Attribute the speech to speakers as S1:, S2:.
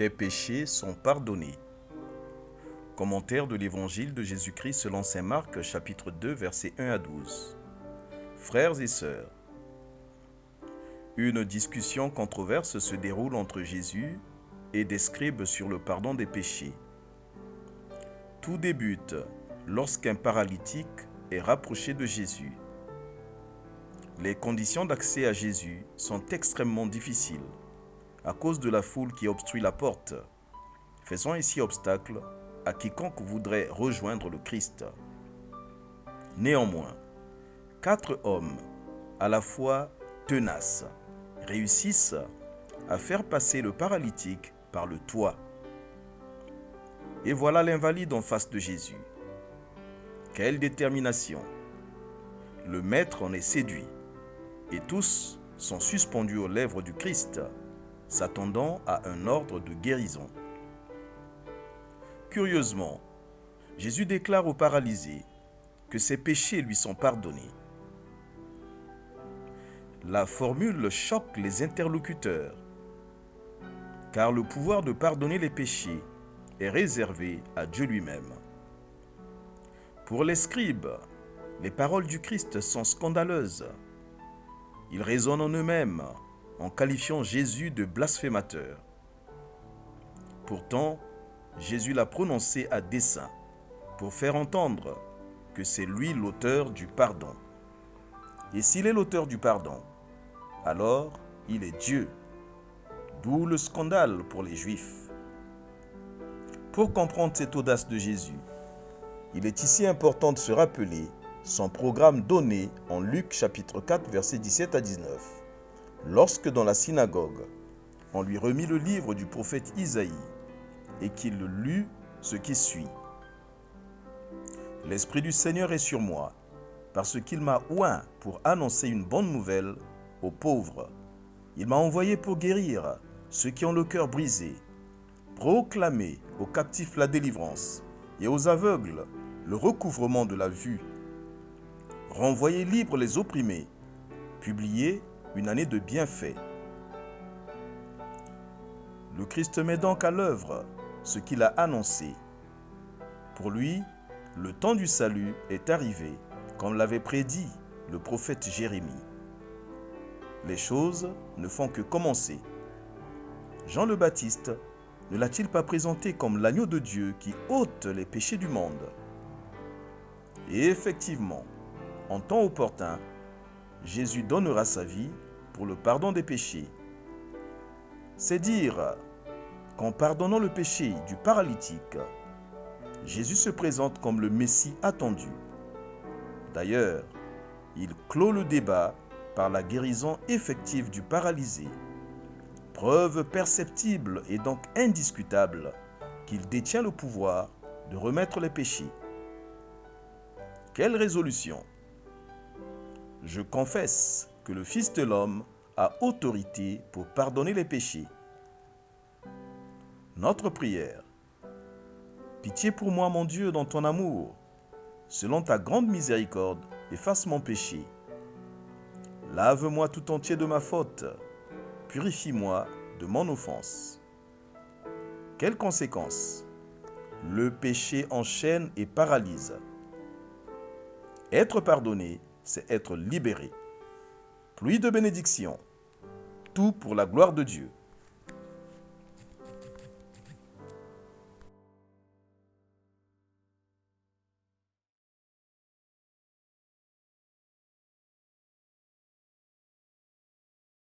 S1: Tes péchés sont pardonnés. Commentaire de l'Évangile de Jésus-Christ selon saint Marc, chapitre 2, versets 1 à 12. Frères et sœurs, une discussion controverse se déroule entre Jésus et des scribes sur le pardon des péchés. Tout débute lorsqu'un paralytique est rapproché de Jésus. Les conditions d'accès à Jésus sont extrêmement difficiles à cause de la foule qui obstrue la porte, faisant ainsi obstacle à quiconque voudrait rejoindre le Christ. Néanmoins, 4 hommes, à la fois tenaces, réussissent à faire passer le paralytique par le toit. Et voilà l'invalide en face de Jésus. Quelle détermination! Le maître en est séduit, et tous sont suspendus aux lèvres du Christ, s'attendant à un ordre de guérison. Curieusement, Jésus déclare au paralysé que ses péchés lui sont pardonnés. La formule choque les interlocuteurs, car le pouvoir de pardonner les péchés est réservé à Dieu lui-même. Pour les scribes, les paroles du Christ sont scandaleuses. Ils raisonnent en eux-mêmes en qualifiant Jésus de blasphémateur. Pourtant, Jésus l'a prononcé à dessein pour faire entendre que c'est lui l'auteur du pardon. Et s'il est l'auteur du pardon, alors il est Dieu. D'où le scandale pour les Juifs. Pour comprendre cette audace de Jésus, il est ici important de se rappeler son programme donné en Luc chapitre 4 versets 17 à 19. Lorsque dans la synagogue, on lui remit le livre du prophète Isaïe et qu'il lut ce qui suit. L'Esprit du Seigneur est sur moi, parce qu'il m'a oint pour annoncer une bonne nouvelle aux pauvres. Il m'a envoyé pour guérir ceux qui ont le cœur brisé, proclamer aux captifs la délivrance et aux aveugles le recouvrement de la vue, renvoyer libres les opprimés, publier une année de bienfaits. Le Christ met donc à l'œuvre ce qu'il a annoncé. Pour lui, le temps du salut est arrivé, comme l'avait prédit le prophète Jérémie. Les choses ne font que commencer. Jean le Baptiste ne l'a-t-il pas présenté comme l'agneau de Dieu qui ôte les péchés du monde? Et effectivement, en temps opportun, Jésus donnera sa vie pour le pardon des péchés. C'est dire qu'en pardonnant le péché du paralytique, Jésus se présente comme le Messie attendu. D'ailleurs, il clôt le débat par la guérison effective du paralysé, preuve perceptible et donc indiscutable qu'il détient le pouvoir de remettre les péchés. Quelle résolution! Je confesse que le Fils de l'homme a autorité pour pardonner les péchés. Notre prière. Pitié pour moi, mon Dieu, dans ton amour. Selon ta grande miséricorde, efface mon péché. Lave-moi tout entier de ma faute. Purifie-moi de mon offense. Quelles conséquences? Le péché enchaîne et paralyse. Être pardonné, c'est être libéré. Pluie de bénédictions. Tout pour la gloire de Dieu.